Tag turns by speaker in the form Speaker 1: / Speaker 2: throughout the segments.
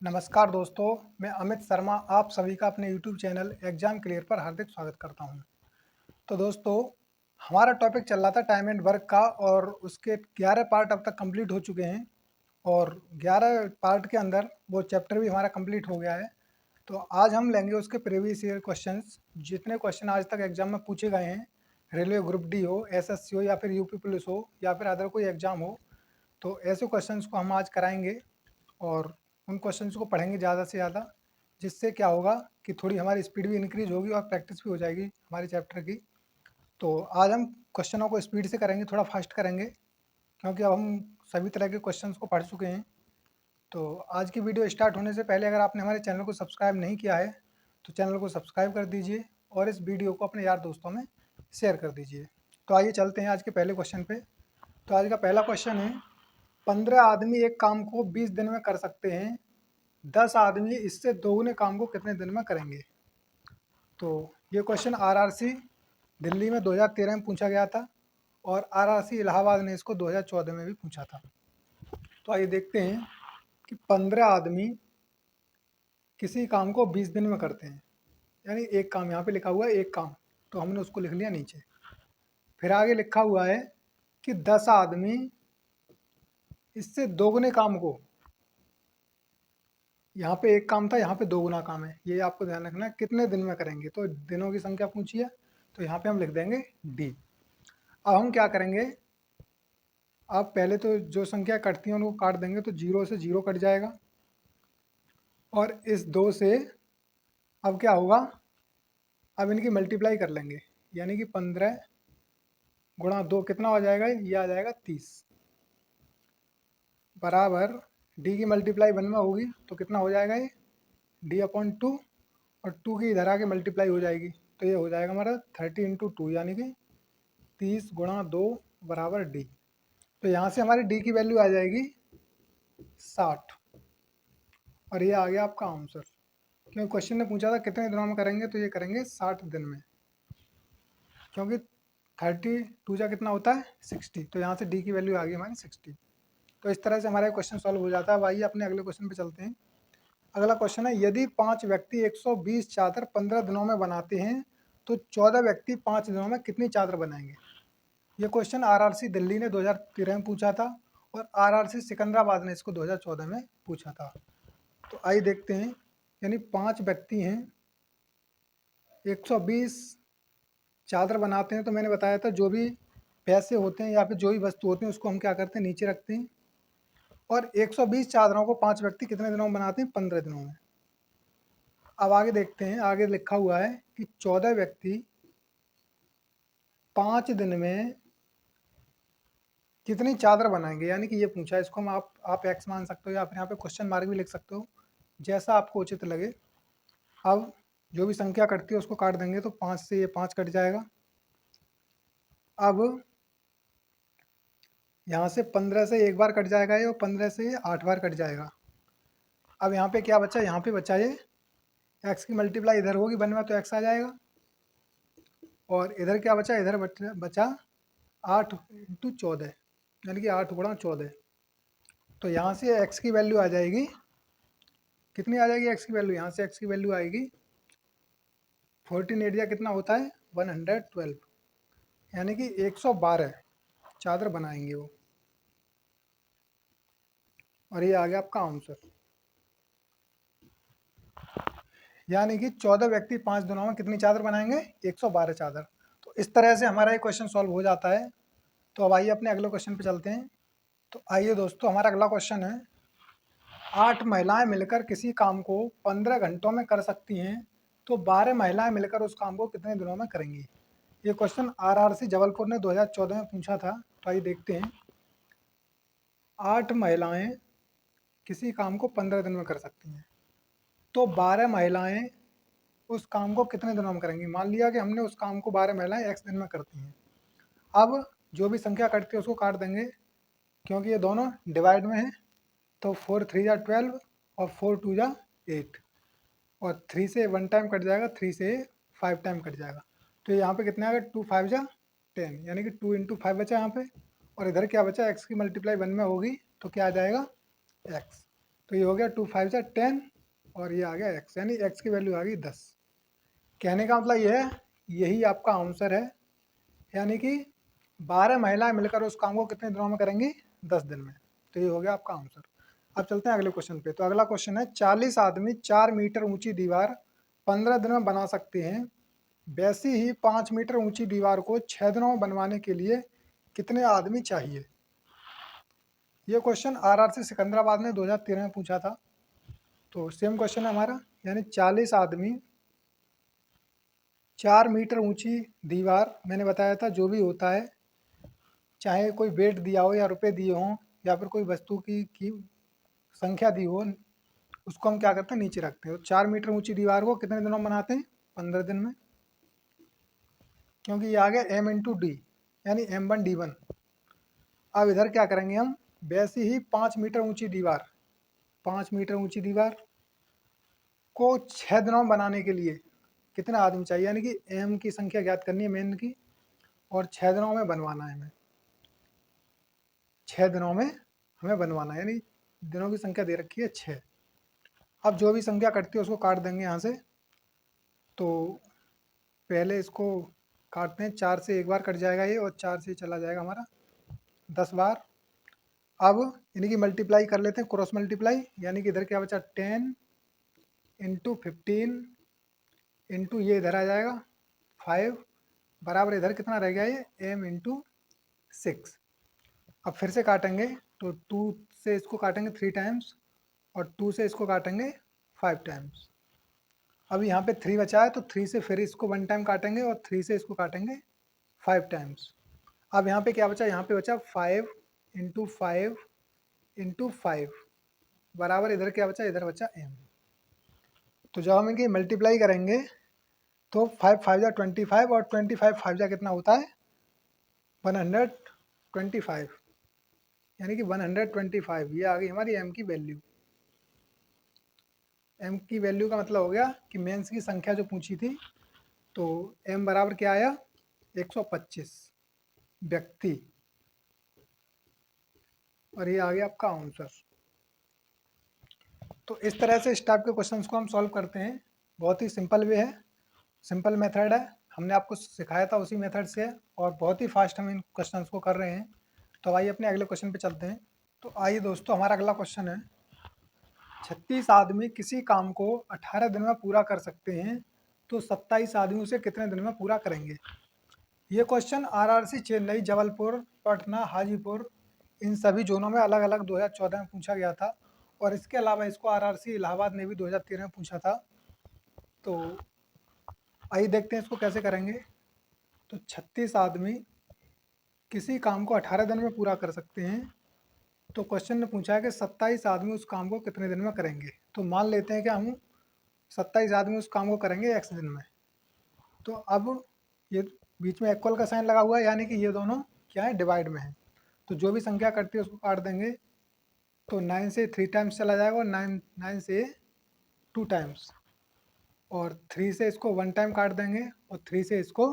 Speaker 1: नमस्कार दोस्तों, मैं अमित शर्मा आप सभी का अपने YouTube चैनल एग्जाम क्लियर पर हार्दिक स्वागत करता हूं। तो दोस्तों, हमारा टॉपिक चल रहा था टाइम एंड वर्क का और उसके 11 पार्ट अब तक कंप्लीट हो चुके हैं और 11 पार्ट के अंदर वो चैप्टर भी हमारा कंप्लीट हो गया है। तो आज हम लेंगे उसके प्रीवियस ईयर क्वेश्चंस, जितने क्वेश्चन आज तक एग्जाम में पूछे गए हैं, रेलवे ग्रुप डी हो, एसएससी हो या फिर यूपी पुलिस हो या फिर अदर कोई एग्जाम हो, तो ऐसे क्वेश्चंस को हम आज कराएंगे और उन क्वेश्चंस को पढ़ेंगे ज़्यादा से ज़्यादा, जिससे क्या होगा कि थोड़ी हमारी स्पीड भी इंक्रीज होगी और प्रैक्टिस भी हो जाएगी हमारे चैप्टर की। तो आज हम क्वेश्चनों को स्पीड से करेंगे, थोड़ा फास्ट करेंगे, क्योंकि अब हम सभी तरह के क्वेश्चंस को पढ़ चुके हैं। तो आज की वीडियो स्टार्ट होने से पहले अगर आपने हमारे चैनल को सब्सक्राइब नहीं किया है तो चैनल को सब्सक्राइब कर दीजिए और इस वीडियो को अपने यार दोस्तों में शेयर कर दीजिए। तो आइए चलते हैं आज के पहले क्वेश्चन पे। तो आज का पहला क्वेश्चन है, 15 आदमी एक काम को 20 दिन में कर सकते हैं, 10 आदमी इससे दोगुने काम को कितने दिन में करेंगे। तो ये क्वेश्चन आरआरसी दिल्ली में 2013 में पूछा गया था और आरआरसी इलाहाबाद ने इसको 2014 में भी पूछा था। तो आइए देखते हैं कि 15 आदमी किसी काम को 20 दिन में करते हैं, यानी एक काम, यहाँ पे लिखा हुआ है एक काम, तो हमने उसको लिख लिया नीचे। फिर आगे लिखा हुआ है कि 10 आदमी इससे दोगुने काम को, यहाँ पे एक काम था, यहाँ पे दोगुना काम है, ये आपको ध्यान रखना है, कितने दिन में करेंगे। तो दिनों की संख्या पूछी है, तो यहाँ पे हम लिख देंगे डी। अब हम क्या करेंगे, अब पहले तो जो संख्या कटती है उनको काट देंगे, तो 0 से 0 कट जाएगा और इस 2 से अब क्या होगा, अब इनकी मल्टीप्लाई कर लेंगे, यानी कि 15 गुणा 2 कितना हो जाएगा, ये आ जाएगा 30, बराबर डी की मल्टीप्लाई 1 में होगी तो कितना हो जाएगा, ये डी अपॉन 2, और 2 की इधर आके मल्टीप्लाई हो जाएगी, तो ये हो जाएगा हमारा 30 इंटू 2, यानी कि 30 गुणा 2 बराबर डी। तो यहाँ से हमारी डी की वैल्यू आ जाएगी 60 और ये आ गया आपका आंसर। क्योंकि क्वेश्चन ने पूछा था कितने दिनों में करेंगे, तो ये करेंगे 60 दिन में, क्योंकि 32 जा कितना होता है 60, तो यहाँ से डी की वैल्यू आ गई हमारी 60। तो इस तरह से हमारा क्वेश्चन सॉल्व हो जाता है। अब आइए अपने अगले क्वेश्चन पे चलते हैं। अगला क्वेश्चन है, यदि 5 व्यक्ति 120 चादर 15 दिनों में बनाते हैं तो 14 व्यक्ति 5 दिनों में कितनी चादर बनाएंगे। ये क्वेश्चन आरआरसी दिल्ली ने 2013 में पूछा था और आरआरसी सिकंदराबाद ने इसको 2014 में पूछा था। तो आइए देखते हैं, यानी 5 व्यक्ति हैं, 120 चादर बनाते हैं, तो मैंने बताया था जो भी पैसे होते हैं या फिर जो भी वस्तु होती हैं उसको हम क्या करते हैं, नीचे रखते हैं। और 120 चादरों को 5 व्यक्ति कितने दिनों में बनाते हैं, 15 दिनों में। अब आगे देखते हैं, आगे लिखा हुआ है कि 14 व्यक्ति 5 दिन में कितनी चादर बनाएंगे, यानी कि ये पूछा है। इसको हम आप एक्स मान सकते हो या फिर यहाँ पे क्वेश्चन मार्क भी लिख सकते हो, जैसा आपको उचित लगे। अब जो भी संख्या कटती है उसको काट देंगे, तो 5 से ये 5 कट जाएगा। अब यहाँ से 15 से एक बार कट जाएगा ये, और 15 से ये 8 बार कट जाएगा। अब यहाँ पे क्या बचा, यहाँ पे बचा ये एक्स की मल्टीप्लाई इधर होगी 1 में, तो एक्स आ जाएगा। और इधर क्या बचा, इधर बचा 8 इंटू 14, यानी कि 8 गुणा 14। तो यहाँ से एक्स की वैल्यू आ जाएगी, कितनी आ जाएगी एक्स की वैल्यू, यहाँ से एक्स की वैल्यू आएगी 14 एरिया कितना होता है 112, यानी कि 112 चादर बनाएंगे वो। और ये आ गया आपका आंसर, यानी कि 14 व्यक्ति 5 दिनों में कितनी चादर बनाएंगे, 112 चादर। तो इस तरह से हमारा ये क्वेश्चन सॉल्व हो जाता है। तो अब आइए अपने अगले क्वेश्चन पे चलते हैं। तो आइए दोस्तों, हमारा अगला क्वेश्चन है, 8 महिलाएं मिलकर किसी काम को 15 घंटों में कर सकती हैं, तो 12 महिलाएं मिलकर उस काम को कितने दिनों में करेंगी। ये क्वेश्चन आरआरसी जबलपुर ने 2014 में पूछा था। तो आइए देखते हैं, 8 महिलाएं किसी काम को 15 दिन में कर सकती हैं, तो 12 महिलाएं उस काम को कितने दिनों में करेंगी। मान लिया कि हमने उस काम को 12 महिलाएं एक्स दिन में करती हैं। अब जो भी संख्या कटती है उसको काट देंगे, क्योंकि ये दोनों डिवाइड में है, तो 4 3 जा 12 और 4 2 जा 8, और 3 से 1 टाइम कट जाएगा, 3 से 5 टाइम कट जाएगा। तो यहाँ पे कितना आएगा, 2 5 जा 10, यानी कि 2 इंटू 5 बचा यहाँ पे। और इधर क्या बचा, एक्स की मल्टीप्लाई 1 में होगी तो क्या आ जाएगा एक्स। तो ये हो गया 2 5 जा 10 और ये आ गया x, यानी x की वैल्यू आ गई 10। कहने का मतलब ये है, यही आपका आंसर है, यानी कि 12 महिलाएं मिलकर उस काम को कितने दिनों में करेंगी? 10 दिन में। तो ये हो गया आपका आंसर। अब चलते हैं अगले क्वेश्चन पे। तो अगला क्वेश्चन है, 40 आदमी 4 मीटर ऊंची दीवार 15 दिन में बना सकते हैं, वैसी ही 5 मीटर ऊंची दीवार को 6 दिनों में बनवाने के लिए कितने आदमी चाहिए? ये क्वेश्चन आरआरसी सिकंदराबाद ने 2013 में पूछा था। तो सेम क्वेश्चन है हमारा, यानी 40 आदमी 4 मीटर ऊंची दीवार, मैंने बताया था जो भी होता है, चाहे कोई वेट दिया हो या रुपए दिए हों या फिर कोई वस्तु की संख्या दी हो, उसको हम क्या करते हैं? नीचे रखते हैं। तो 4 मीटर ऊंची दीवार को कितने दिनों में बनाते हैं? 15 दिन में, क्योंकि ये आ गया m इंटू डी, यानी M1D1। अब इधर क्या करेंगे हम? वैसी ही 5 मीटर ऊंची दीवार, 5 मीटर ऊंची दीवार को 6 दिनों में बनाने के लिए कितने आदमी चाहिए, यानी कि m की संख्या ज्ञात करनी है मेन की, और 6 दिनों में बनवाना है हमें। 6 दिनों में हमें बनवाना है, यानी दिनों की संख्या दे रखी है 6। अब जो भी संख्या कटती है उसको काट देंगे यहाँ से। तो पहले इसको काटते हैं, 4 से एक बार कट जाएगा ये, और 4 से चला जाएगा हमारा 10 बार। अब इन्हीं की मल्टीप्लाई कर लेते हैं, क्रॉस मल्टीप्लाई, यानी कि इधर क्या बचा? 10 इंटू 15 इंटू ये इधर आ जाएगा 5 बराबर इधर कितना रह गया? ये m इंटू 6। अब फिर से काटेंगे, तो 2 से इसको काटेंगे 3 टाइम्स और 2 से इसको काटेंगे 5 टाइम्स। अब यहाँ पे 3 बचा है, तो 3 से फिर इसको 1 टाइम काटेंगे और 3 से इसको काटेंगे 5 टाइम्स। अब यहाँ पे क्या बचा? यहाँ पे बचा 5 इंटू 5 इंटू 5 बराबर इधर क्या बचा? इधर बचा m। तो जब हम इनकी मल्टीप्लाई करेंगे तो 5 5 जा 25 और 25 5 जा कितना होता है? 125, यानी कि 125। ये आ गई हमारी m की वैल्यू। m की वैल्यू का मतलब हो गया कि मेंस की संख्या जो पूछी थी, तो m बराबर क्या आया? 125 व्यक्ति, और ये आ गया आपका आंसर। तो इस तरह से इस टाइप के क्वेश्चंस को हम सॉल्व करते हैं। बहुत ही सिंपल वे है, सिंपल मेथड है, हमने आपको सिखाया था उसी मेथड से, और बहुत ही फास्ट हम इन क्वेश्चंस को कर रहे हैं। तो आइए अपने अगले क्वेश्चन पे चलते हैं। तो आइए दोस्तों, हमारा अगला क्वेश्चन है, 36 आदमी किसी काम को 18 दिन में पूरा कर सकते हैं, तो 27 आदमी उसे कितने दिन में पूरा करेंगे? ये क्वेश्चन आरआरसी चेन्नई, जबलपुर, पटना, हाजीपुर, इन सभी जोनों में अलग अलग 2014 में पूछा गया था, और इसके अलावा इसको आरआरसी इलाहाबाद ने भी 2013 में पूछा था। तो आइए देखते हैं इसको कैसे करेंगे। तो 36 आदमी किसी काम को 18 दिन में पूरा कर सकते हैं, तो क्वेश्चन ने पूछा है कि 27 आदमी उस काम को कितने दिन में करेंगे। तो मान लेते हैं कि हम 27 आदमी उस काम को करेंगे x दिन में। तो अब ये बीच में इक्वल का साइन लगा हुआ है, यानी कि ये दोनों क्या है? डिवाइड में है। तो जो भी संख्या कटती है उसको काट देंगे। तो 9 से 3 टाइम्स चला जाएगा, और 9 से 2 टाइम्स, और 3 से इसको 1 टाइम काट देंगे, और 3 से इसको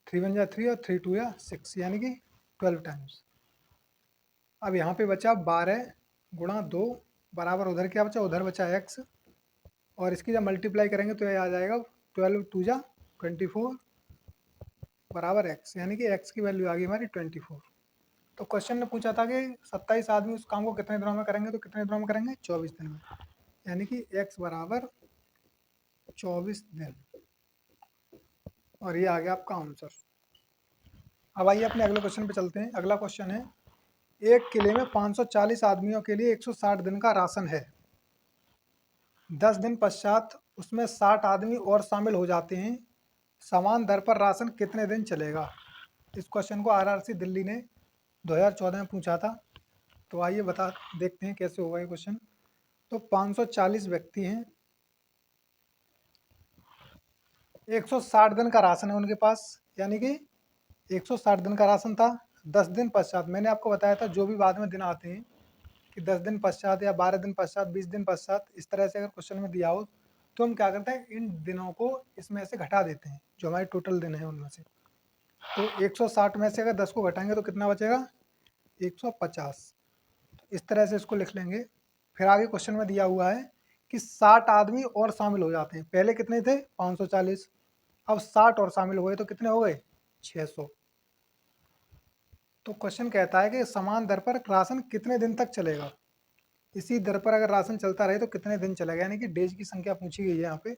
Speaker 1: 3 1 जा 3 और 3 2 या 6, यानी कि 12 टाइम्स। अब यहाँ पे बचा 12 गुणा 2 बराबर उधर क्या बचा? उधर बचा x, और इसकी जब मल्टीप्लाई करेंगे तो ये आ जाएगा 12 2 जा 24 बराबर x, यानी कि x की वैल्यू आ गई हमारी 24। तो क्वेश्चन ने पूछा था कि 27 आदमी उस काम को कितने दिनों में करेंगे, तो कितने दिनों में करेंगे? 24 दिन में, यानी कि x बराबर 24 दिन, और ये आ गया आपका आंसर। अब आइए अपने अगले क्वेश्चन पे चलते हैं। अगला क्वेश्चन है, एक किले में 540 आदमियों के लिए 160 दिन का राशन है, 10 दिन पश्चात उसमें 60 आदमी और शामिल हो जाते हैं, समान दर पर राशन कितने दिन चलेगा? इस क्वेश्चन को आरआरसी दिल्ली ने 2014 में पूछा था। तो आइए बता देखते हैं कैसे होगा ये क्वेश्चन। तो 540 व्यक्ति हैं, 160 दिन का राशन है उनके पास, यानी कि 160 दिन का राशन था। 10 दिन पश्चात, मैंने आपको बताया था जो भी बाद में दिन आते हैं कि 10 दिन पश्चात या 12 दिन पश्चात, 20 दिन पश्चात, इस तरह से अगर क्वेश्चन में दिया हो तो हम क्या करते हैं? इन दिनों को इसमें से घटा देते हैं, जो हमारे टोटल दिन है उनमें से। तो 160 में से अगर 10 को घटाएंगे तो कितना बचेगा? 150। इस तरह से इसको लिख लेंगे। फिर आगे क्वेश्चन में दिया हुआ है कि 60 आदमी और शामिल हो जाते हैं। पहले कितने थे? 540। अब 60 और शामिल हुए तो कितने हो गए? 600। तो क्वेश्चन कहता है कि समान दर पर राशन कितने दिन तक चलेगा। इसी दर पर अगर राशन चलता रहे तो कितने दिन चलेगा, यानी कि डेज की संख्या पूछी गई है यहाँ पे।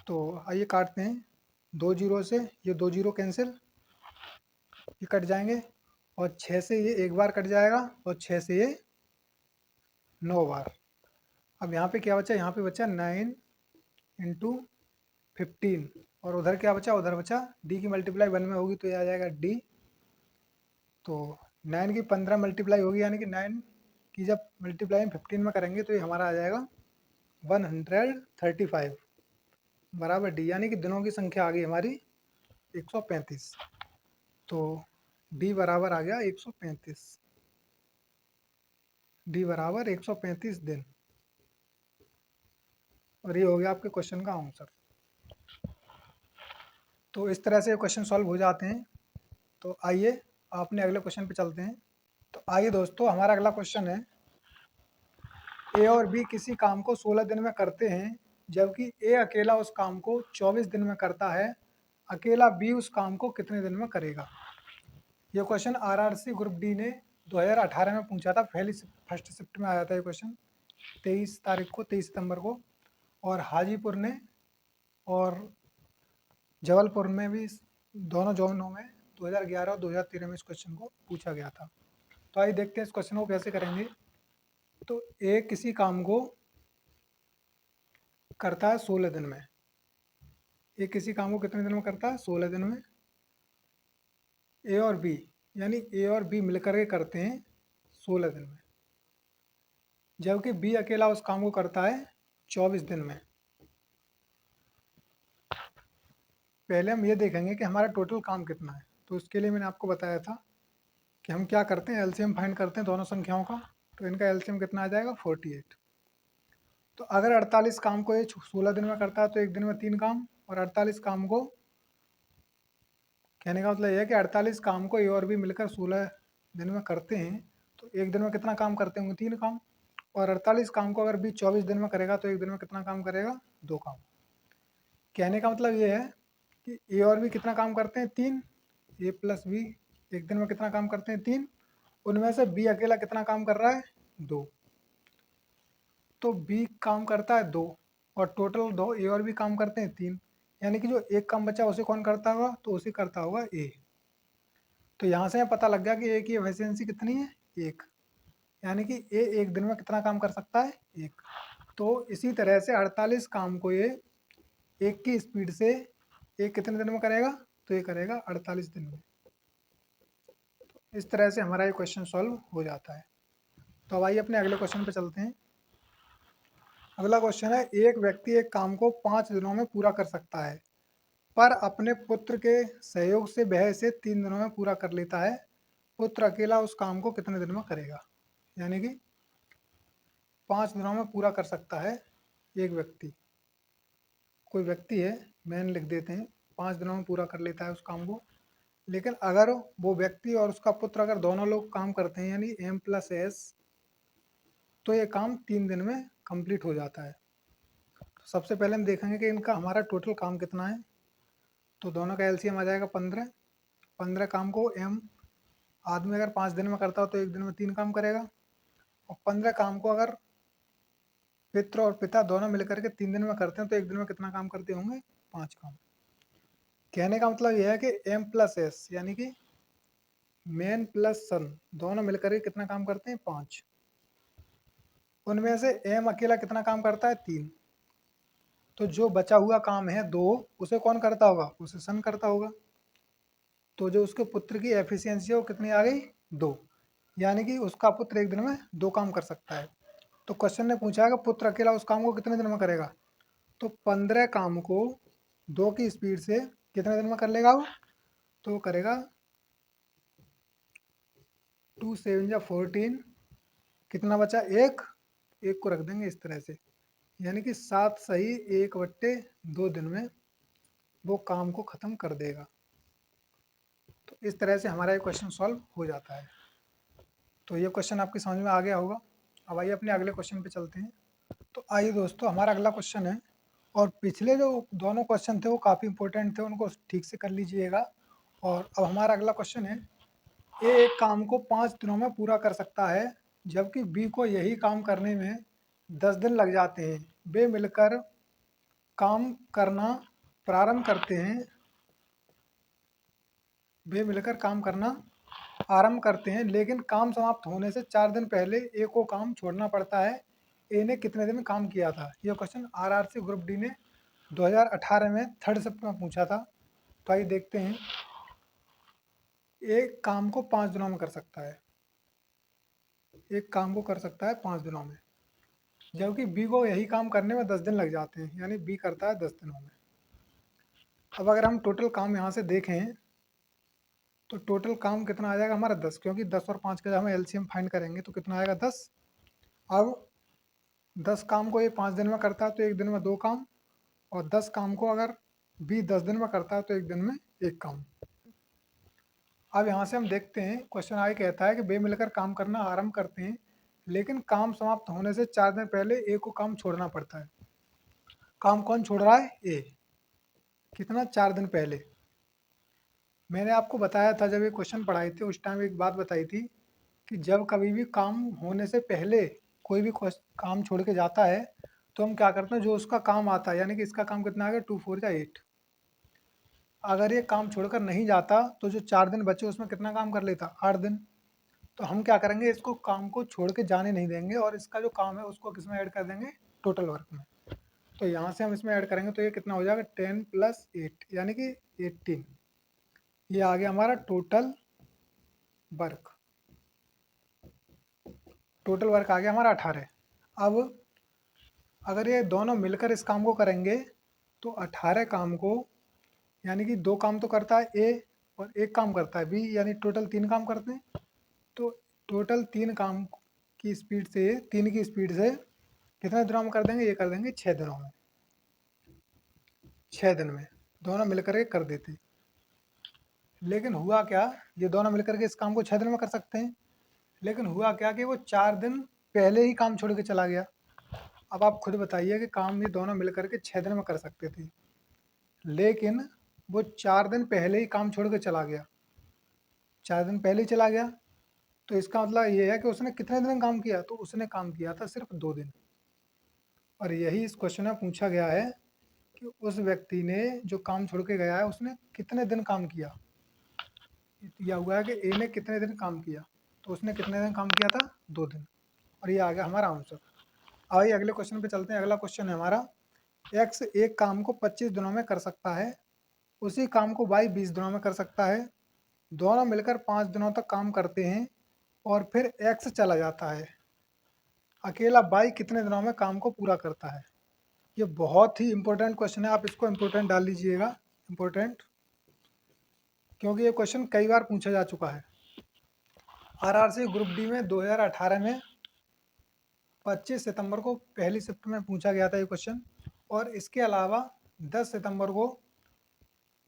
Speaker 1: तो आइए काटते हैं 2 जीरो से, ये 2 जीरो कैंसिल, ये कट जाएंगे, और 6 से ये एक बार कट जाएगा, और 6 से ये 9 बार। अब यहाँ पे क्या बचा? यहाँ पे बचा 9 इंटू 15, और उधर क्या बचा? उधर बचा डी की मल्टीप्लाई 1 में होगी तो ये आ जाएगा डी। तो 9 की 15 मल्टीप्लाई होगी, यानी कि 9 की जब मल्टीप्लाई 15 में करेंगे तो ये हमारा आ जाएगा 135 बराबर डी, यानी कि दिनों की संख्या आ गई हमारी 135। तो डी बराबर आ गया 135, डी बराबर 135 दिन। और ये हो गया आपके क्वेश्चन का आंसर। तो इस तरह से क्वेश्चन सॉल्व हो जाते हैं। तो आइए अपने अगले क्वेश्चन पे चलते हैं। तो आइए दोस्तों, हमारा अगला क्वेश्चन है, ए और बी किसी काम को 16 दिन में करते हैं, जबकि ए अकेला उस काम को 24 दिन में करता है। अकेला बी उस काम को कितने दिन में करेगा? ये क्वेश्चन आरआरसी ग्रुप डी ने 2018 में पूछा था। पहली फर्स्ट शिफ्ट में आया था ये क्वेश्चन, 23 तारीख को, 23 सितंबर को। और हाजीपुर ने और जबलपुर में भी, दोनों जोनों में 2011 और 2013 में इस क्वेश्चन को पूछा गया था। तो आइए देखते हैं इस क्वेश्चन को कैसे करेंगे। तो ए किसी काम को करता है 16 दिन में। ए किसी काम को कितने दिन में करता है? 16 दिन में। ए और बी, यानी ए और बी मिलकर के करते हैं 16 दिन में, जबकि बी अकेला उस काम को करता है 24 दिन में। पहले हम ये देखेंगे कि हमारा टोटल काम कितना है। तो उसके लिए मैंने आपको बताया था कि हम क्या करते हैं, एलसीएम फाइंड करते हैं दोनों संख्याओं का। तो इनका एलसीएम कितना आ जाएगा? 48। तो अगर 48 काम को ये 16 दिन में करता है तो एक दिन में 3 काम, और 48 काम को, कहने का मतलब यह है कि 48 काम को ए और बी मिलकर 16 दिन में करते हैं, तो एक दिन में कितना काम करते होंगे? 3 काम। और 48 काम को अगर बी 24 दिन में करेगा तो एक दिन में कितना काम करेगा? 2 काम। कहने का मतलब ये है कि ए और बी कितना काम करते हैं? 3। ए प्लस बी एक दिन में कितना काम करते हैं? 3। उनमें से बी अकेला कितना काम कर रहा है? 2। तो बी काम करता है 2, और टोटल 2 ए और बी काम करते हैं 3, यानी कि जो एक काम बचा उसे कौन करता होगा? तो उसे करता होगा ए। तो यहाँ से पता लग गया कि ए की एफिशिएंसी कितनी है? 1, यानी कि ए एक दिन में कितना काम कर सकता है? 1। तो इसी तरह से 48 काम को ये 1 की स्पीड से एक कितने दिन में करेगा? तो ये करेगा 48 दिन में। तो इस तरह से हमारा ये क्वेश्चन सॉल्व हो जाता है। तो अब आइए अपने अगले क्वेश्चन पे चलते हैं। अगला क्वेश्चन है, एक व्यक्ति एक काम को 5 दिनों में पूरा कर सकता है, पर अपने पुत्र के सहयोग से वह इसे 3 दिनों में पूरा कर लेता है। पुत्र अकेला उस काम को कितने दिन में करेगा? यानी कि 5 दिनों में पूरा कर सकता है एक व्यक्ति, कोई व्यक्ति है, मैन लिख देते हैं, 5 दिनों में पूरा कर लेता है उस काम को। लेकिन अगर वो व्यक्ति और उसका पुत्र अगर दोनों लोग काम करते हैं, यानी एम प्लस एस, तो ये काम 3 दिन में कंप्लीट हो जाता है। तो सबसे पहले हम देखेंगे कि इनका हमारा टोटल काम कितना है। तो दोनों का एलसीएम आ जाएगा 15। 15 काम को एम आदमी अगर 5 दिन में करता हो तो एक दिन में 3 काम करेगा, और 15 काम को अगर पित्र और पिता दोनों मिलकर के 3 दिन में करते हैं तो एक दिन में कितना काम करते होंगे? 5 काम। कहने का मतलब यह है कि एम प्लस एस, यानी कि मैन प्लस सन, दोनों मिलकर के कितना काम करते हैं? 5। उनमें से एम अकेला कितना काम करता है? 3। तो जो बचा हुआ काम है 2, उसे कौन करता होगा? उसे सन करता होगा। तो जो उसके पुत्र की एफिशिएंसी है वो कितनी आ गई? 2, यानी कि उसका पुत्र एक दिन में 2 काम कर सकता है। तो क्वेश्चन ने पूछा है कि पुत्र अकेला उस काम को कितने दिन में करेगा? तो 15 काम को 2 की स्पीड से कितने दिन में कर लेगा वो? तो वो करेगा 2 7 या 14, कितना बचा? एक, एक को रख देंगे इस तरह से, यानी कि 7 सही 1/2 दिन में वो काम को ख़त्म कर देगा। तो इस तरह से हमारा ये क्वेश्चन सॉल्व हो जाता है। तो ये क्वेश्चन आपकी समझ में आ गया होगा। अब आइए अपने अगले क्वेश्चन पे चलते हैं। तो आइए दोस्तों, हमारा अगला क्वेश्चन है, और पिछले जो दोनों क्वेश्चन थे वो काफ़ी इंपॉर्टेंट थे, उनको ठीक से कर लीजिएगा। और अब हमारा अगला क्वेश्चन है, ए एक काम को 5 दिनों में पूरा कर सकता है, जबकि बी को यही काम करने में 10 दिन लग जाते हैं। वे मिलकर काम करना प्रारंभ करते हैं वे मिलकर काम करना आरंभ करते हैं, लेकिन काम समाप्त होने से 4 दिन पहले ए को काम छोड़ना पड़ता है। ए ने कितने दिन काम किया था? यह क्वेश्चन आरआरसी ग्रुप डी ने 2018 में 3rd शिफ्ट में पूछा था। तो आइए देखते हैं। एक काम को 5 दिनों में कर सकता है, एक काम को कर सकता है 5 दिनों में, जबकि बी को यही काम करने में 10 दिन लग जाते हैं, यानी बी करता है 10 दिनों में। अब अगर हम टोटल काम यहाँ से देखें तो टोटल काम कितना आ जाएगा हमारा 10, क्योंकि 10 और 5 का जब हम एलसीएम फाइंड करेंगे तो कितना आएगा 10। अब 10 काम को ये 5 दिन में करता है तो एक दिन में 2 काम, और 10 काम को अगर बी 10 दिन में करता है तो एक दिन में 1 काम। अब यहाँ से हम देखते हैं, क्वेश्चन आगे कहता है कि वे मिलकर काम करना आरंभ करते हैं, लेकिन काम समाप्त होने से 4 दिन पहले ए को काम छोड़ना पड़ता है। काम कौन छोड़ रहा है? ए। कितना? 4 दिन पहले। मैंने आपको बताया था जब ये क्वेश्चन पढ़ाए थे उस टाइम एक बात बताई थी कि जब कभी भी काम होने से पहले कोई भी काम छोड़ के जाता है तो हम क्या करते हैं, जो उसका काम आता है, यानी कि इसका काम कितना आ गया 2 4 या 8, अगर ये काम छोड़कर नहीं जाता तो जो 4 दिन बचे उसमें कितना काम कर लेता? 8 दिन। तो हम क्या करेंगे, इसको काम को छोड़ के जाने नहीं देंगे और इसका जो काम है उसको किस में ऐड कर देंगे? टोटल वर्क में। तो यहाँ से हम इसमें ऐड करेंगे तो ये कितना हो जाएगा? 10 + 8 यानी कि 18। ये आ गया हमारा टोटल वर्क। टोटल वर्क आ गया हमारा 18। अब अगर ये दोनों मिलकर इस काम को करेंगे तो 18 काम को, यानी कि 2 काम तो करता है ए और 1 काम करता है बी, यानी टोटल 3 काम करते हैं। तो टोटल 3 काम की स्पीड से, 3 की स्पीड से कितने दिनों में कर देंगे? ये कर देंगे 6 दिनों में। 6 दिन में दोनों मिलकर के कर देते। लेकिन हुआ क्या, ये दोनों मिलकर के इस काम को 6 दिन में कर सकते हैं, लेकिन हुआ क्या कि वो 4 दिन पहले ही काम छोड़ के चला गया। अब आप खुद बताइए कि काम ये दोनों मिलकर के 6 दिन में कर सकते थे, लेकिन वो 4 दिन पहले ही काम छोड़ के चला गया। 4 दिन पहले ही चला गया, तो इसका मतलब ये है कि उसने कितने दिन काम किया? तो उसने काम किया था सिर्फ 2 दिन। और यही इस क्वेश्चन में पूछा गया है कि उस व्यक्ति ने जो काम छोड़ के गया है उसने कितने दिन काम किया। यह हुआ है कि ए ने कितने दिन काम किया, तो उसने कितने दिन काम किया था? 2 दिन। और ये आ गया हमारा आंसर। आइए अगले क्वेश्चन पे चलते हैं। अगला क्वेश्चन है हमारा, एक्स एक काम को 25 दिनों में कर सकता है, उसी काम को वाई 20 दिनों में कर सकता है। दोनों मिलकर 5 दिनों तक काम करते हैं और फिर एक्स चला जाता है। अकेला वाई कितने दिनों में काम को पूरा करता है? ये बहुत ही इंपॉर्टेंट क्वेश्चन है, आप इसको इंपॉर्टेंट डाल लीजिएगा, इंपॉर्टेंट, क्योंकि ये क्वेश्चन कई बार पूछा जा चुका है। आरआरसी ग्रुप डी में 2018 में 25 सितंबर को पहली शिफ्ट में पूछा गया था ये क्वेश्चन, और इसके अलावा 10 सितंबर को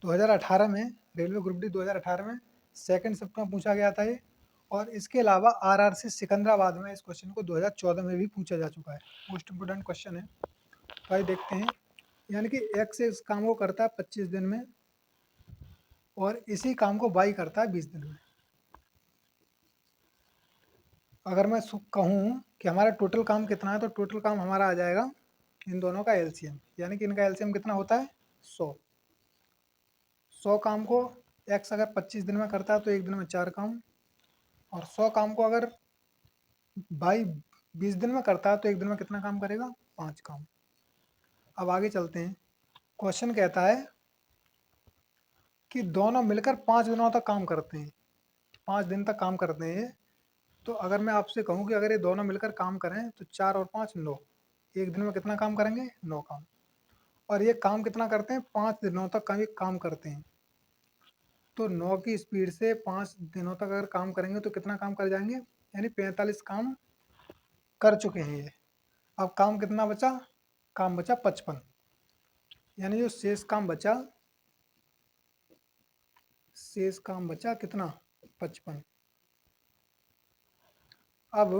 Speaker 1: 2018 में रेलवे ग्रुप डी 2018 में सेकंड शिफ्ट में पूछा गया था ये, और इसके अलावा आरआरसी सिकंदराबाद में इस क्वेश्चन को 2014 में भी पूछा जा चुका है। मोस्ट इंपोर्टेंट क्वेश्चन है। तो आइए देखते हैं, यानी कि एक्स इस काम को करता है 25 दिन में और इसी काम को वाई करता है 20 दिन में। अगर मैं कहूँ कि हमारा टोटल काम कितना है, तो टोटल काम हमारा आ जाएगा इन दोनों का एलसीएम, यानी कि इनका एलसीएम कितना होता है? 100। 100 काम को एक्स अगर 25 दिन में करता है तो एक दिन में 4 काम, और 100 काम को अगर वाई 20 दिन में करता है तो एक दिन में कितना काम करेगा? 5 काम। अब आगे चलते हैं। क्वेश्चन कहता है कि दोनों मिलकर 5 दिनों तक काम करते हैं, 5 दिन तक काम करते हैं। तो अगर मैं आपसे कहूँ कि अगर ये दोनों मिलकर काम करें तो 4 और 5 9, एक दिन में कितना काम करेंगे? 9 काम। और ये काम कितना करते हैं? 5 दिनों तक कभी काम करते हैं। तो 9 की स्पीड से 5 दिनों तक अगर काम करेंगे तो कितना काम कर जाएंगे? यानी 45 काम कर चुके हैं ये। अब काम कितना बचा? काम बचा 55, यानी जो शेष काम बचा कितना? 55। अब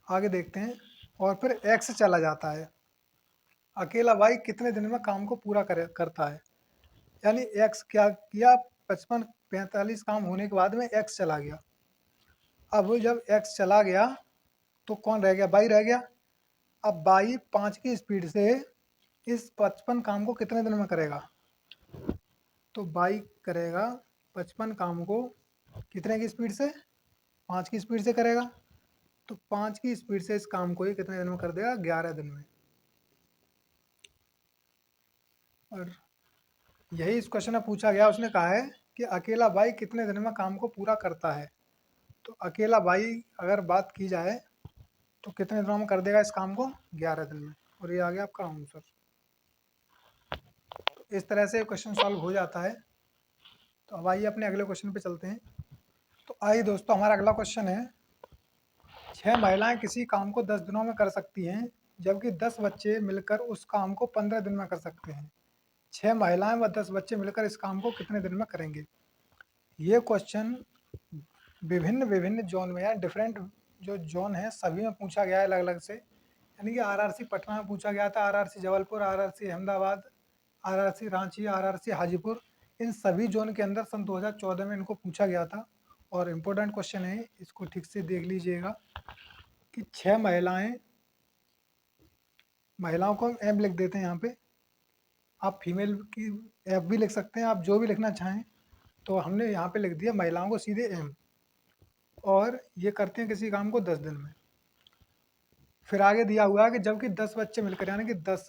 Speaker 1: आगे देखते हैं। और फिर एक्स चला जाता है। अकेला वाई कितने दिन में काम को पूरा करता है। यानी एक्स क्या किया, 55 45 काम होने के बाद में एक्स चला गया। अब जब एक्स चला गया तो कौन रह गया, वाई रह गया। अब वाई 5 की स्पीड से इस 55 काम को कितने दिन में करेगा। तो वाई करेगा 55 काम को कितने की स्पीड से, 5 की स्पीड से करेगा। तो 5 की स्पीड से इस काम को ये कितने दिन में कर देगा, 11 दिन में। और यही इस क्वेश्चन में पूछा गया। उसने कहा है कि अकेला भाई कितने दिन में काम को पूरा करता है। तो अकेला भाई अगर बात की जाए तो कितने दिनों में कर देगा इस काम को, 11 दिन में। और ये आ गया आपका आंसर। तो इस तरह से क्वेश्चन सॉल्व हो जाता है। तो अब आइए अपने अगले क्वेश्चन पे चलते हैं। तो आइए दोस्तों, हमारा अगला क्वेश्चन है, 6 महिलाएं किसी काम को 10 दिनों में कर सकती हैं, जबकि 10 बच्चे मिलकर उस काम को 15 दिन में कर सकते हैं। 6 महिलाएं व 10 बच्चे मिलकर इस काम को कितने दिन में करेंगे। ये क्वेश्चन विभिन्न विभिन्न जोन में या डिफरेंट जो जोन है सभी में पूछा गया है अलग अलग से। यानी कि आरआरसी पटना में पूछा गया था, RRC Jabalpur, RRC Ahmedabad, RRC Ranchi, RRC Hajipur. इन सभी जोन के अंदर सन 2014 में इनको पूछा गया था। और इम्पोर्टेंट क्वेश्चन है, इसको ठीक से देख लीजिएगा कि 6 महिलाएं, महिलाओं को हम एम लिख देते हैं यहाँ पे। आप फीमेल की एफ भी लिख सकते हैं, आप जो भी लिखना चाहें। तो हमने यहाँ पे लिख दिया महिलाओं को सीधे एम। और ये करते हैं किसी काम को 10 दिन में। फिर आगे दिया हुआ है कि जबकि 10 बच्चे मिलकर, यानी कि 10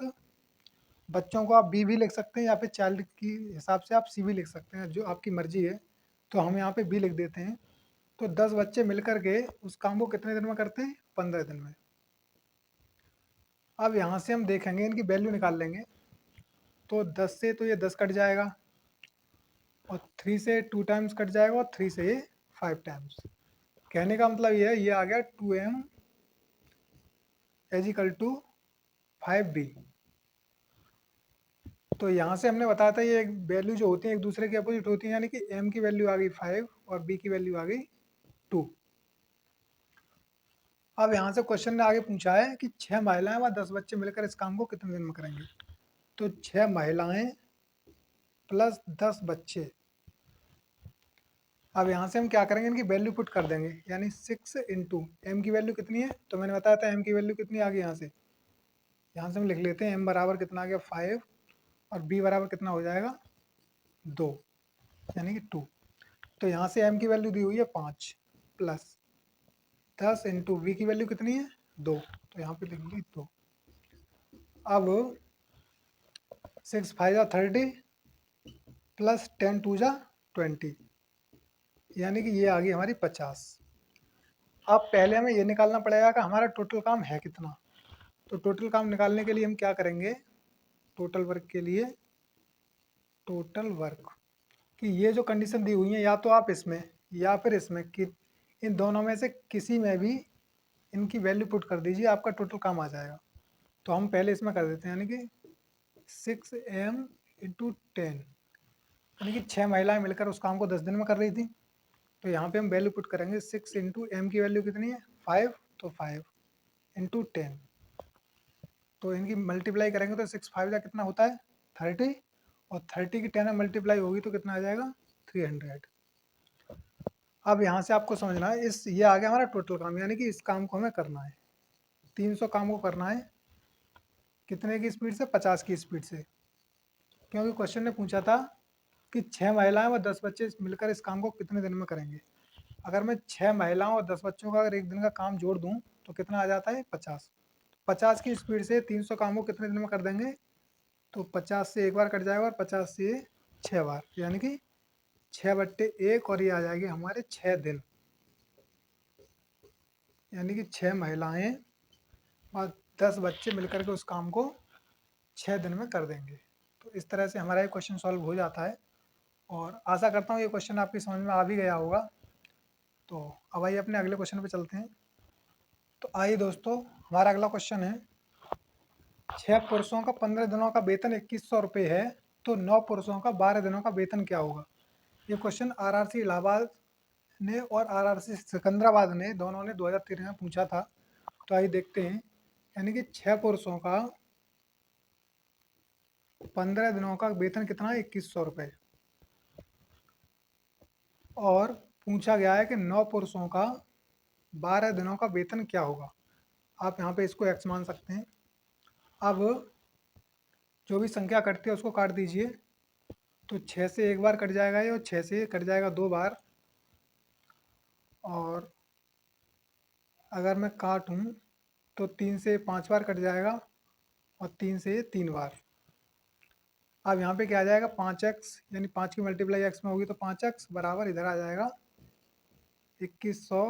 Speaker 1: बच्चों को आप बी भी लिख सकते हैं या फिर चाइल्ड की हिसाब से आप सी भी लिख सकते हैं, जो आपकी मर्जी है। तो हम यहाँ पे बी लिख देते हैं। तो 10 बच्चे मिलकर के उस काम को कितने दिन में करते हैं, 15 दिन में। अब यहाँ से हम देखेंगे, इनकी वैल्यू निकाल लेंगे। तो 10 से तो ये 10 कट जाएगा, और 3 से 2 टाइम्स कट जाएगा, और 3 से ये 5 टाइम्स। कहने का मतलब ये है, ये आ गया 2m is equal to 5b। तो यहाँ से हमने बताया था ये वैल्यू जो होती है एक दूसरे के अपोजिट होती है। यानी कि m की वैल्यू आ गई 5 और b की वैल्यू आ गई 2। अब यहाँ से क्वेश्चन ने आगे पूछा है कि 6 महिलाएं व 10 बच्चे मिलकर इस काम को कितने दिन में करेंगे। तो 6 महिलाएं प्लस 10 बच्चे। अब यहाँ से हम क्या करेंगे, इनकी वैल्यू पुट कर देंगे। यानी 6 इंटू एम की वैल्यू कितनी है, तो मैंने बताया था एम की वैल्यू कितनी आ गई। यहाँ से हम लिख लेते हैं एम बराबर कितना आ गया 5, और बी बराबर कितना हो जाएगा 2, यानी कि 2। तो यहाँ से एम की वैल्यू दी हुई है 5 प्लस 10 इंटू वी की वैल्यू कितनी है 2। तो यहाँ पे लिखेंगे 2। अब 6 5 30 प्लस 10 2 20, यानी कि ये आ गई हमारी 50। अब पहले हमें ये निकालना पड़ेगा कि हमारा टोटल काम है कितना। तो टोटल काम निकालने के लिए हम क्या करेंगे, टोटल वर्क के लिए टोटल वर्क कि ये जो कंडीशन दी हुई है, या तो आप इसमें या फिर इसमें, कि इन दोनों में से किसी में भी इनकी वैल्यू पुट कर दीजिए, आपका टोटल काम आ जाएगा। तो हम पहले इसमें कर देते हैं, यानी कि 6m इंटू 10, यानी कि 6 महिलाएं मिलकर उस काम को 10 दिन में कर रही थी। तो यहाँ पे हम वैल्यू पुट करेंगे 6 इंटू एम की वैल्यू कितनी है 5, तो 5 इंटू 10। तो इनकी मल्टीप्लाई करेंगे तो 6 5 का कितना होता है 30, और 30 की 10 में मल्टीप्लाई होगी तो कितना आ जाएगा 300। अब यहाँ से आपको समझना है, इस ये आ गया हमारा टोटल काम, यानी कि इस काम को हमें करना है 300 काम को करना है कितने की स्पीड से, 50 की स्पीड से। क्योंकि क्वेश्चन ने पूछा था कि 6 महिलाएं व 10 बच्चे मिलकर इस काम को कितने दिन में करेंगे। अगर मैं 6 महिलाओं और 10 बच्चों का अगर एक दिन का काम जोड़ दूं तो कितना आ जाता है 50। 50 की स्पीड से 300 काम को कितने दिन में कर देंगे, तो 50 से एक बार कट जाएगा और 50 से 6 बार, यानी कि 6/1, और ये आ जाएगी हमारे 6 दिन। यानी कि 6 महिलाएं और 10 बच्चे मिलकर के उस काम को 6 दिन में कर देंगे। तो इस तरह से हमारा ये क्वेश्चन सॉल्व हो जाता है, और आशा करता हूँ ये क्वेश्चन आपकी समझ में आ भी गया होगा। तो अब आइए अपने अगले क्वेश्चन पे चलते हैं। तो आइए दोस्तों, हमारा अगला क्वेश्चन है, 6 पुरुषों का 15 दिनों का वेतन 2100 रुपये है, तो 9 पुरुषों का 12 दिनों का वेतन क्या होगा। ये क्वेश्चन आरआरसी इलाहाबाद ने और आरआरसी सिकंदराबाद ने दोनों ने 2013 में पूछा था। तो आइए देखते हैं। यानी कि 6 पुरुषों का 15 दिनों का वेतन कितना है, 2100 रुपये। और पूछा गया है कि 9 पुरुषों का 12 दिनों का वेतन क्या होगा। आप यहाँ पे इसको एक्स मान सकते हैं। अब जो भी संख्या कटती है उसको काट दीजिए। तो 6 से एक बार कट जाएगा ये, और 6 से कट जाएगा 2 बार। और अगर मैं काटूँ तो 3 से 5 बार कट जाएगा, और 3 से 3 बार। अब यहाँ पे क्या आ जाएगा, 5x, यानी 5 की मल्टीप्लाई x में होगी तो 5x बराबर इधर आ जाएगा 2100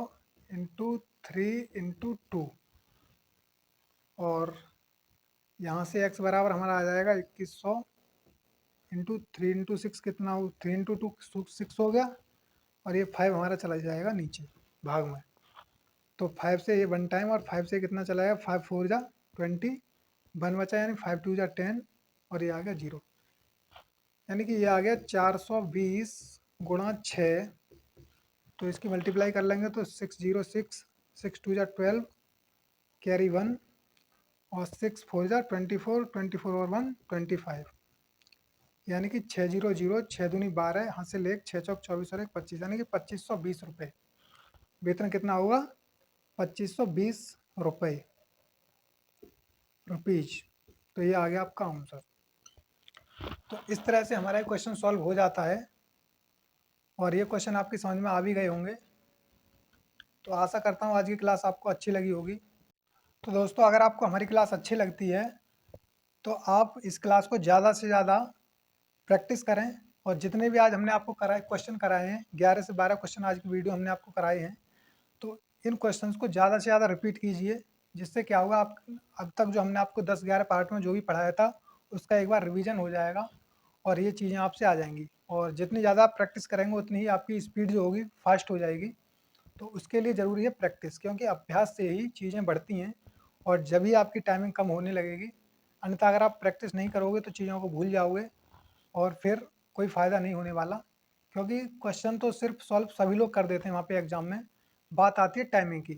Speaker 1: इंटू 3 इंटू 2। और यहाँ से x बराबर हमारा आ जाएगा 2100 इंटू 3 इंटू 6, कितना हो, 3 इंटू 2 6 हो गया। और ये 5 हमारा चला जाएगा नीचे भाग में। तो 5 से ये 1 टाइम, और 5 से कितना चला जाएगा, 5 4 जा 20, 1 बचा, यानी 5 2 जा 10, और ये आ गया 0। यानी कि ये आ गया 420 गुणा 6। तो इसकी मल्टीप्लाई कर लेंगे तो 606, 6 2 जा 12, कैरी 1, और 6 4 जा 24, 24 और 1 25। यानी कि 600, 6 दूनी 12, हाथ से लेख 6 चौक 24 और 1 25, यानी कि 2520 रुपये। वेतन कितना होगा, 2520 रुपये, रुपीज। तो ये आ गया आपका आंसर। तो इस तरह से हमारा क्वेश्चन सॉल्व हो जाता है, और ये क्वेश्चन आपकी समझ में आ भी गए होंगे। तो आशा करता हूँ आज की क्लास आपको अच्छी लगी होगी। तो दोस्तों, अगर आपको हमारी क्लास अच्छी लगती है तो आप इस क्लास को ज़्यादा से ज़्यादा प्रैक्टिस करें। और जितने भी आज हमने आपको कराए क्वेश्चन कराए हैं, 11 से 12 क्वेश्चन आज की वीडियो हमने आपको कराए हैं, तो इन क्वेश्चंस को ज़्यादा से ज़्यादा रिपीट कीजिए। जिससे क्या होगा, आप अब तक जो हमने आपको 10-11 पार्ट में जो भी पढ़ाया था उसका एक बार रिवीजन हो जाएगा, और ये चीज़ें आपसे आ जाएंगी। और जितनी ज़्यादा आप प्रैक्टिस करेंगे उतनी ही आपकी स्पीड जो होगी फास्ट हो जाएगी। तो उसके लिए ज़रूरी है प्रैक्टिस, क्योंकि अभ्यास से ही चीज़ें बढ़ती हैं, और जब भी आपकी टाइमिंग कम होने लगेगी। अन्यथा अगर आप प्रैक्टिस नहीं करोगे तो चीज़ों को भूल जाओगे, और फिर कोई फ़ायदा नहीं होने वाला। क्योंकि क्वेश्चन तो सिर्फ सॉल्व सभी लोग कर देते हैं वहाँ पे एग्ज़ाम में, बात आती है टाइमिंग की।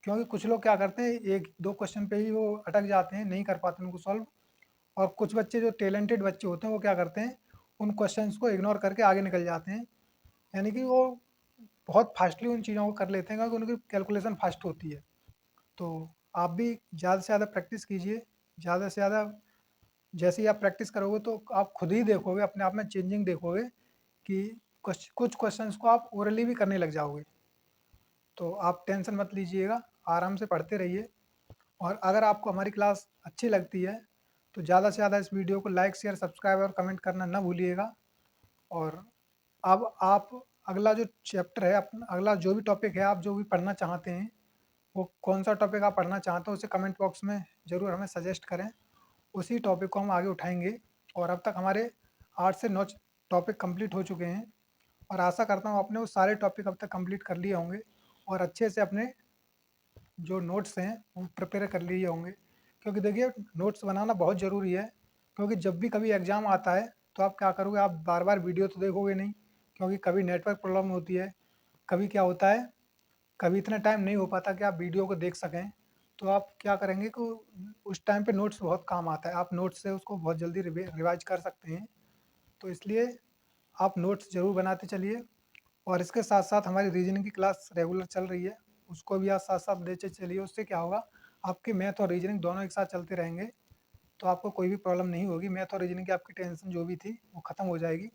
Speaker 1: क्योंकि कुछ लोग क्या करते हैं, एक दो क्वेश्चन पे ही वो अटक जाते हैं, नहीं कर पाते उनको सॉल्व। और कुछ बच्चे जो टैलेंटेड बच्चे होते हैं वो क्या करते हैं, उन क्वेश्चंस को इग्नोर करके आगे निकल जाते हैं। यानी कि वो बहुत फास्टली उन चीज़ों को कर लेते हैं, क्योंकि उनकी कैलकुलेशन फास्ट होती है। तो आप भी ज़्यादा से ज़्यादा प्रैक्टिस कीजिए। ज़्यादा से ज़्यादा जैसे ही आप प्रैक्टिस करोगे तो आप खुद ही देखोगे, अपने आप में चेंजिंग देखोगे, कि कुछ क्वेश्चंस को आप ओरली भी करने लग जाओगे। तो आप टेंशन मत लीजिएगा, आराम से पढ़ते रहिए। और अगर आपको हमारी क्लास अच्छी लगती है तो ज़्यादा से ज़्यादा इस वीडियो को लाइक, शेयर, सब्सक्राइब और कमेंट करना ना भूलिएगा। और अब आप अगला जो चैप्टर है, अपना अगला जो भी टॉपिक है, आप जो भी पढ़ना चाहते हैं, वो कौन सा टॉपिक आप पढ़ना चाहते हो उसे कमेंट बॉक्स में ज़रूर हमें सजेस्ट करें। उसी टॉपिक को हम आगे उठाएंगे। और अब तक हमारे 8 से 9 टॉपिक कंप्लीट हो चुके हैं, और आशा करता हूँ आपने वो सारे टॉपिक अब तक कंप्लीट कर लिए होंगे, और अच्छे से अपने जो नोट्स हैं वो प्रिपेयर कर लिए होंगे। क्योंकि देखिए, नोट्स बनाना बहुत ज़रूरी है। क्योंकि जब भी कभी एग्ज़ाम आता है तो आप क्या करोगे, आप बार बार वीडियो तो देखोगे नहीं, क्योंकि कभी नेटवर्क प्रॉब्लम होती है, कभी क्या होता है, कभी इतना टाइम नहीं हो पाता कि आप वीडियो को देख सकें। तो आप क्या करेंगे कि उस टाइम पे नोट्स बहुत काम आता है, आप नोट्स से उसको बहुत जल्दी रिवाइज कर सकते हैं। तो इसलिए आप नोट्स ज़रूर बनाते चलिए। और इसके साथ साथ हमारी रीजनिंग की क्लास रेगुलर चल रही है, उसको भी आप साथ साथ देते चलिए। उससे क्या होगा, आपके मैथ और रीजनिंग दोनों एक साथ चलते रहेंगे, तो आपको कोई भी प्रॉब्लम नहीं होगी। मैथ और रीजनिंग की आपकी टेंशन जो भी थी वो ख़त्म हो जाएगी।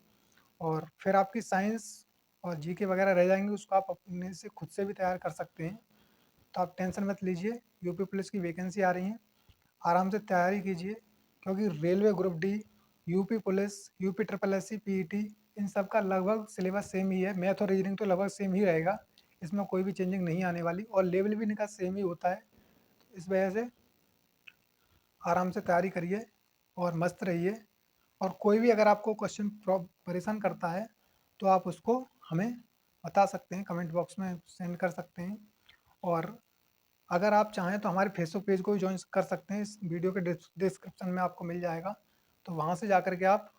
Speaker 1: और फिर आपकी साइंस और जीके वगैरह रह जाएंगी, उसको आप अपने से खुद से भी तैयार कर सकते हैं। तो आप टेंशन मत लीजिए, यूपी पुलिस की वैकेंसी आ रही हैं, आराम से तैयारी कीजिए। क्योंकि railway group D, UP police, UP triple S C, PET, इन सब का लगभग सिलेबस सेम ही है। मैथ और रीजनिंग तो लगभग सेम ही रहेगा, इसमें कोई भी चेंजिंग नहीं आने वाली, और लेवल भी इनका सेम ही होता है। तो इस वजह से आराम से तैयारी करिए और मस्त रहिए। और कोई भी अगर आपको क्वेश्चन परेशान करता है तो आप उसको हमें बता सकते हैं, कमेंट बॉक्स में सेंड कर सकते हैं। और अगर आप चाहें तो हमारे फेसबुक पेज को भी ज्वाइन कर सकते हैं, इस वीडियो के डिस्क्रिप्शन में आपको मिल जाएगा। तो वहाँ से जा कर के आप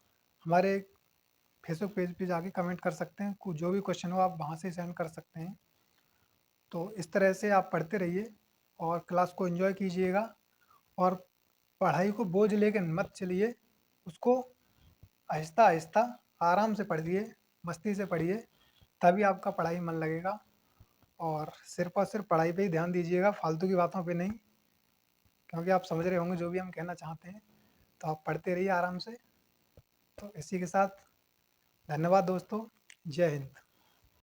Speaker 1: हमारे फेसबुक पेज पे जाके कमेंट कर सकते हैं, जो भी क्वेश्चन हो आप वहाँ से सेंड कर सकते हैं। तो इस तरह से आप पढ़ते रहिए और क्लास को एंजॉय कीजिएगा और पढ़ाई को बोझ लेके मत चलिए, उसको आहिस्ता आहिस्ता आराम से पढ़िए, मस्ती से पढ़िए, तभी आपका पढ़ाई मन लगेगा। और सिर्फ पढ़ाई पे ही ध्यान दीजिएगा, फालतू की बातों पे नहीं, क्योंकि आप समझ रहे होंगे जो भी हम कहना चाहते हैं। तो आप पढ़ते रहिए आराम से। तो इसी के साथ धन्यवाद दोस्तों। जय हिंद।